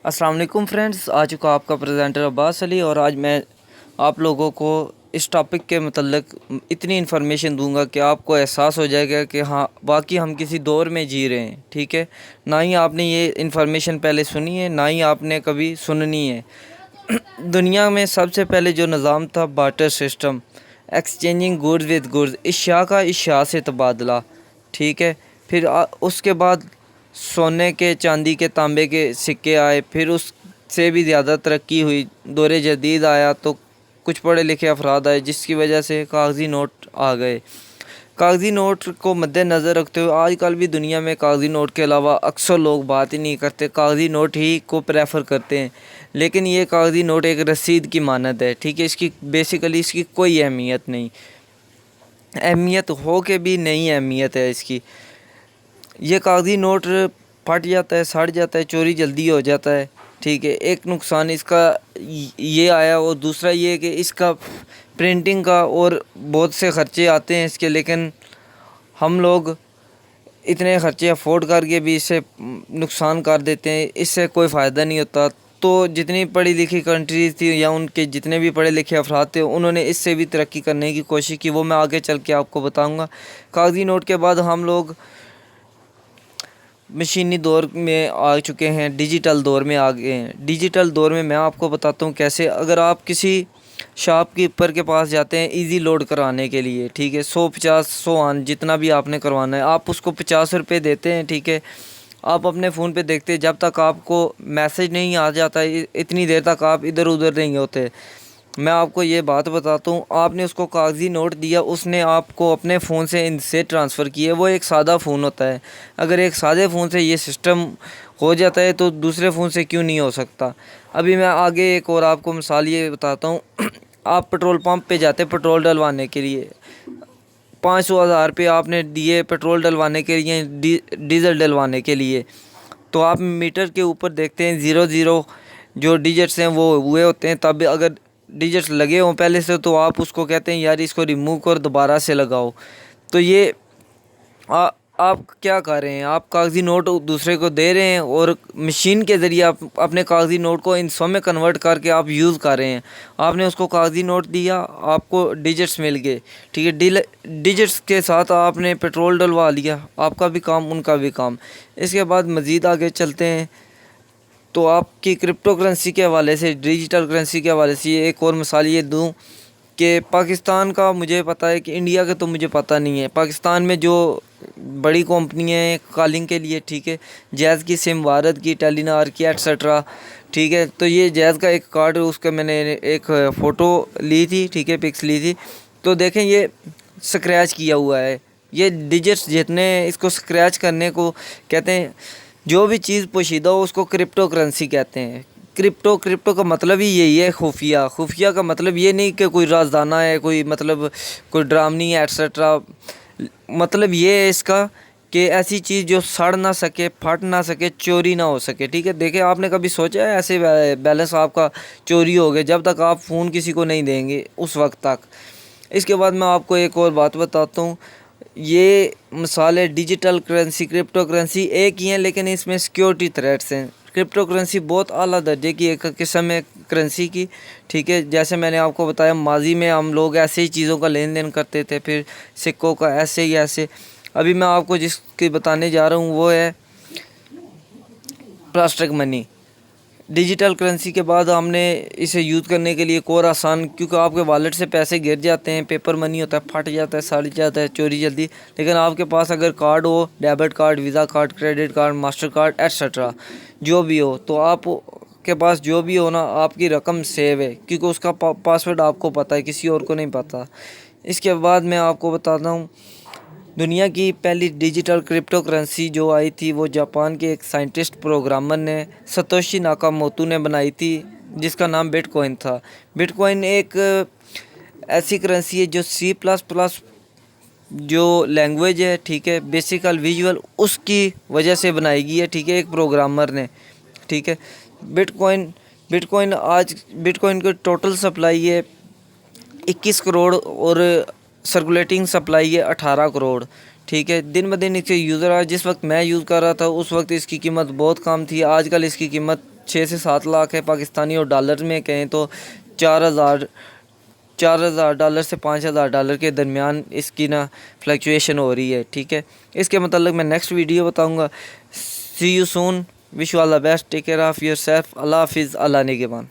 अस्सलाम वालेकुम फ्रेंड्स, आ चुका आपका प्रेजेंटर अब्बास अली और आज मैं आप लोगों को इस टॉपिक के मतलब इतनी इन्फॉर्मेशन दूंगा कि आपको एहसास हो जाएगा कि हाँ वाकई हम किसी दौर में जी रहे हैं। ठीक है, ना ही आपने ये इन्फॉर्मेशन पहले सुनी है, ना ही आपने कभी सुननी है। दुनिया में सबसे पहले जो निज़ाम था barter system, exchanging goods with goods, इश्या का इश्या से तबादला। ठीक है, फिर उसके बाद सोने के, चांदी के, तांबे के सिक्के आए, फिर उससे भी ज़्यादा तरक्की हुई, दौर जदीद आया तो कुछ पढ़े लिखे अफराद आए जिसकी वजह से कागज़ी नोट आ गए। कागज़ी नोट को मद्देनज़र रखते हुए आजकल भी दुनिया में कागज़ी नोट के अलावा अक्सर लोग बात ही नहीं करते, कागज़ी नोट ही को प्रेफर करते हैं। लेकिन ये कागज़ी नोट एक रसीद की मानद है। ठीक है, इसकी बेसिकली इसकी कोई अहमियत नहीं, अहमियत हो के भी नहीं अहमियत है इसकी। ये कागज़ी नोट फट जाता है, सड़ जाता है, चोरी जल्दी हो जाता है। ठीक है, एक नुकसान इसका ये आया, और दूसरा ये कि इसका प्रिंटिंग का और बहुत से ख़र्चे आते हैं इसके, लेकिन हम लोग इतने ख़र्चे अफोर्ड करके भी इससे नुकसान कर देते हैं, इससे कोई फ़ायदा नहीं होता। तो जितनी पढ़ी लिखी कंट्रीज़ थी या उनके जितने भी पढ़े लिखे अफराद थे, उन्होंने इससे भी तरक्की करने की कोशिश की, वो मैं आगे चल के आपको बताऊँगा। कागज़ी नोट के बाद हम लोग मशीनी दौर में आ चुके हैं, डिजिटल दौर में आ गए हैं। डिजिटल दौर में मैं आपको बताता हूँ कैसे। अगर आप किसी शॉपकीपर के पास जाते हैं इजी लोड कराने के लिए, ठीक है, 150 आन जितना भी आपने करवाना है, आप उसको 50 रुपये देते हैं। ठीक है, आप अपने फ़ोन पे देखते हैं, जब तक आपको मैसेज नहीं आ जाता इतनी देर तक आप इधर उधर नहीं होते। मैं आपको ये बात बताता हूँ, आपने उसको कागज़ी नोट दिया, उसने आपको अपने फ़ोन से इनसे ट्रांसफ़र किए, वो एक सादा फ़ोन होता है। अगर एक सादे फ़ोन से ये सिस्टम हो जाता है तो दूसरे फ़ोन से क्यों नहीं हो सकता। अभी मैं आगे एक और आपको मिसाल ये बताता हूँ। आप पेट्रोल पंप पे जाते पेट्रोल डलवाने के लिए, 500-1000 रुपये आपने दिए पेट्रोल डलवाने के लिए, डीज़ल डलवाने के लिए, तो आप मीटर के ऊपर देखते हैं 00 जो डिजिट्स हैं वो हुए होते हैं। तब अगर डिजिट्स लगे हों पहले से तो आप उसको कहते हैं यार इसको रिमूव कर दोबारा से लगाओ। तो ये आप क्या कर रहे हैं, आप कागज़ी नोट दूसरे को दे रहे हैं और मशीन के ज़रिए आप अपने कागज़ी नोट को इन सौ में कन्वर्ट करके आप यूज़ कर रहे हैं। आपने उसको कागज़ी नोट दिया, आपको डिजिट्स मिल गए। ठीक है, डिजिट्स के साथ आपने पेट्रोल डलवा लिया, आपका भी काम उनका भी काम। इसके बाद मज़ीद आगे चलते हैं तो आपकी क्रिप्टो करेंसी के हवाले से, डिजिटल करेंसी के हवाले से एक और मिसाल ये दूँ कि पाकिस्तान का मुझे पता है, कि इंडिया का तो मुझे पता नहीं है। पाकिस्तान में जो बड़ी कंपनियां हैं कॉलिंग के लिए, ठीक है, जैज़ की सिम, भारत की, टेलीनॉर की, एट्सेट्रा। ठीक है, तो ये जैज़ का एक कार्ड, उसका मैंने एक फ़ोटो ली थी, ठीक है, पिक्स ली थी, तो देखें ये स्क्रैच किया हुआ है। ये डिजिट्स जितने, इसको स्क्रैच करने को कहते हैं। जो भी चीज़ पोशीदा हो उसको क्रिप्टो करेंसी कहते हैं। क्रिप्टो का मतलब ही यही है, खुफिया का मतलब ये नहीं कि कोई राजदाना है, कोई मतलब कोई ड्रामनी है एट्सेट्रा। मतलब ये है इसका कि ऐसी चीज़ जो सड़ ना सके, फट ना सके, चोरी ना हो सके। ठीक है, देखिए आपने कभी सोचा है ऐसे बैलेंस आपका चोरी हो गया, जब तक आप फ़ोन किसी को नहीं देंगे उस वक्त तक। इसके बाद मैं आपको एक और बात बताता हूँ। ये मिसाल है डिजिटल करेंसी, क्रिप्टो करेंसी एक ही है, लेकिन इसमें सिक्योरिटी थ्रेट्स हैं। क्रिप्टो करेंसी बहुत आला दर्जे की एक किस्म है करेंसी की। ठीक है, जैसे मैंने आपको बताया माजी में हम लोग ऐसे ही चीज़ों का लेन देन करते थे, फिर सिक्कों का ऐसे ही ऐसे। अभी मैं आपको जिसकी बताने जा रहा हूँ वो है प्लास्टिक मनी। डिजिटल करेंसी के बाद हमने इसे यूज़ करने के लिए एक और आसान, क्योंकि आपके वॉलेट से पैसे गिर जाते हैं, पेपर मनी होता है, फट जाता है, सड़ जाता है, चोरी जल्दी। लेकिन आपके पास अगर कार्ड हो, debit card, visa card, credit card, master card etcetera, जो भी हो, तो आप के पास जो भी हो ना, आपकी रकम सेव है, क्योंकि उसका पासवर्ड आपको पता है, किसी और को नहीं पता। इसके बाद मैं आपको बताता हूँ, दुनिया की पहली डिजिटल क्रिप्टो करेंसी जो आई थी वो जापान के एक साइंटिस्ट प्रोग्रामर ने, सतोशी नाकामोटो ने बनाई थी, जिसका नाम बिटकॉइन था। बिटकॉइन एक ऐसी करेंसी है जो C++ जो लैंग्वेज है, ठीक है, बेसिकल विजुअल उसकी वजह से बनाई गई है। ठीक है, एक प्रोग्रामर ने। ठीक है, बिटकॉइन बिटकॉइन की टोटल सप्लाई है 21 करोड़ और सर्कुलेटिंग सप्लाई है 18 करोड़। ठीक है, दिन ब दिन इसके यूज़र, जिस वक्त मैं यूज़ कर रहा था उस वक्त इसकी कीमत बहुत कम थी, आजकल इसकी कीमत 6 से 7 लाख है पाकिस्तानी, और डॉलर में कहें तो 4,000 डॉलर से 5,000 डॉलर के दरमियान इसकी ना फ्लक्चुएशन हो रही है। ठीक है, इसके मतलब मैं नेक्स्ट वीडियो बताऊँगा। See you soon, wish you all the best, take care of your self, अल्लाह हाफिज़, अल्लाह निगहबान।